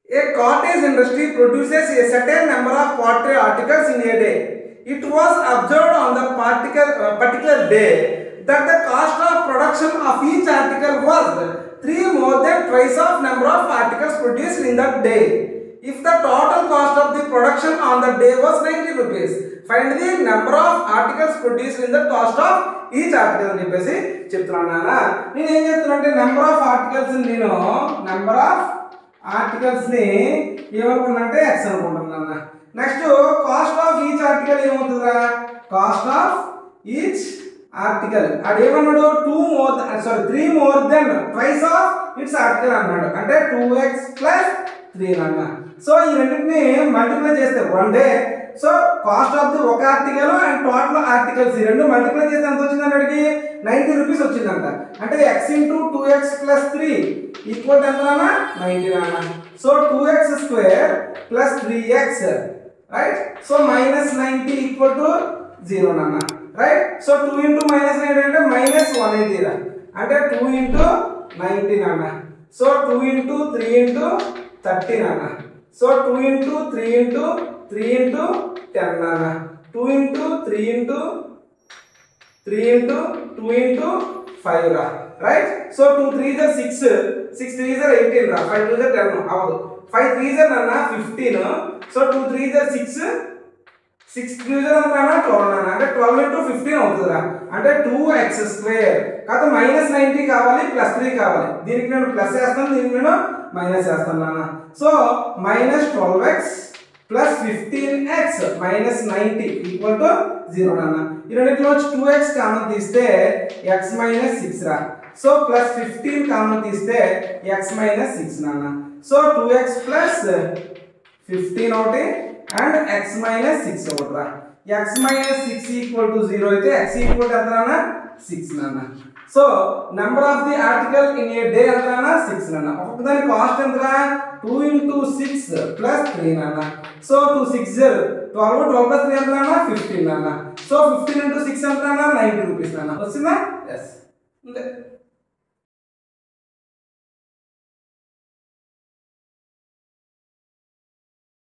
A cottage industry produces a certain number of pottery articles in a day. It was observed on the particular day that the cost of production of each article was 3 more than twice of number of articles produced in that day. If the total cost of the production on the day was 90 rupees, find the number of articles produced in the cost of each article అని చెప్పేసి చెప్తున్నానా. నేను ఏం చెప్తున్నానంటే number of articles నేను number of articles ని ఏమనుకున్నానంటే x అనుకుంటున్నాను. Next cost of each article ఏమవుతుందా, కాస్ట్ ఆఫ్ ఈచ్ ఆర్టికల్ అదేమన్నాడు 3 more than twice of its article అన్నాడు. అంటే 2x plus 3 అన్న. సో ఈ రెండింటిని మల్టిప్లై చేస్తే 1 day, so cost of the ఒక ఆర్టికల్ అండ్ టోటల్ ఆర్టికల్స్ ఈ రెండు మల్టిప్లై చేస్తే ఎంత వచ్చింది అన్నడికి 90 రూపీస్ వచ్చిందంట. అంటే x into 2x plus 3 equal to ఎంత అన్న 90 అన్న. So 2x square plus 3x, right. So minus 90 equal to 0 అన్న, రైట్. సో 2 into minus 90 అంటే minus 180 రా, అంటే 2 into 19 అన్న. సో 2 into 3 into 13 అన్న. సో 2 into 3 into 3 into 10 అన్న. 2 into 3 into 3 into 2 into 5 రా, right. So 2 3s are 6, 6 3s are 18 రా, 5 2s are 10 అవదు. 5 3s are అన్న 15. So 2 3s are 6, 6 3s are అన్న 12 అన్న. అంటే 12 into 15 అవుతుందిరా, అంటే 2x square. కాదు మైనస్ 90 కావాలి ప్లస్ 3 కావాలి. దీనికి నేను ప్లస్ వేస్తాను, దీనికి నేను మైనస్ వేస్తాను అన్న. So minus 12x plus 15x minus 90 equal to 0 అన్న. ఈ రెండింటిలో 2x కామన్ తీస్తే x మైనస్ 6 రా. సో ప్లస్ 15 కామన్ తీస్తే x మైనస్ 6 నాన్న. సో 2x ప్లస్ 15 ఒకటి అండ్ x మైనస్ 6 ఒకటి రా. x మైనస్ 6 ఈక్వల్ టు 0 అయితే x ఈక్వల్ టు ఎంత నాన్న 6 నాన్న. So number of the article in a day ఎంత నాన్న 6 నాన్న. ఒక్కొక్కదాని కాస్ట్ ఎంతరా 2 into 6 plus 3 నాన్న. సో 2 6 12, 12 plus 3 ఎంత నాన్న 15 నాన్న. సో 15 into 6 ఎంత నాన్న 90 రూపీస్ నాన్న. వచ్చిందా? ఎస్.